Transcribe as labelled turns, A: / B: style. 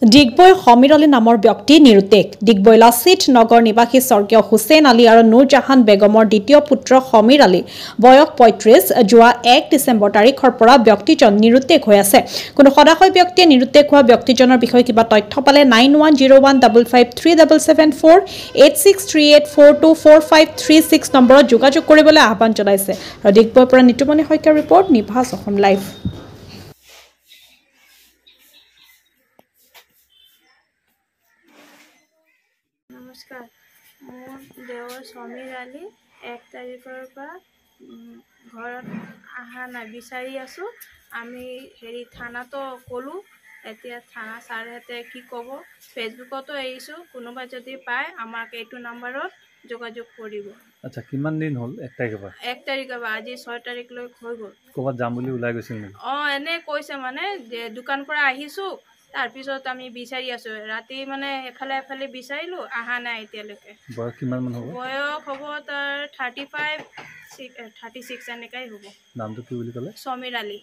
A: ডিগবৈ সমীৰ আলী নামৰ ব্যক্তি নিৰুদ্দেশ। ডিগবৈ লাচিত নগৰ নিবাসী স্বৰ্গীয় হুছেইন আলী আৰু নুৰজাহান বেগমৰ দ্বিতীয় পুত্ৰ সমীৰ আলী বয়স ৩৫ যোৱা ১ ডিচেম্বৰ তাৰিখৰ পৰা ব্যক্তিজন নিৰুদ্দেশ হৈ আছে। কোনো সদাশয় ব্যক্তিয়ে নিৰুদ্দেশ হোৱা ব্যক্তিজনৰ বিষয়ে কিবা তথ্য পালে 9101553774 8638424536 নম্বৰত যোগাযোগ কৰিবলৈ আহ্বান জনাইছে। আৰু ডিগবৈৰ পৰা নিতুমণি শইকীয়াৰ ৰিপৰ্ট, নিভাজ অসম লাইভ।
B: নমস্কাৰ, মোৰ দেৱৰ সমীৰ আলী ১ তাৰিখৰ পৰা ঘৰত অহা নাই, বিচাৰি আছোঁ। আমি থানাতো ক'লোঁ, এতিয়া থানা ছাৰহঁতে কি ক'ব। ফেচবুকতো এৰিছোঁ, কোনোবা যদি পায় আমাক এইটো নাম্বাৰত যোগাযোগ কৰিব।
C: আচ্ছা, কিমান দিন হ'ল? ১ তাৰিখৰ পৰা?
B: ১ তাৰিখৰ পৰা আজি ৬ তাৰিখলৈ হৈ গ'ল।
C: ক'ৰবাত যাম বুলি ওলাই গৈছিল নেকি?
B: এনে কৈছে মানে যে দোকান পৰা আহিছোঁ, তাৰপিছত আমি বিচাৰি আছোঁ। ৰাতি মানে এফালে বিচাৰিলোঁ, অহা নাই এতিয়ালৈকে।
C: বয়স কিমান মান হ'ব?
B: বয়স হ'ব তাৰ 35, 36 এনেকাই হ'ব।
C: নামটো কি বুলি ক'লে?
B: সমীৰ আলী।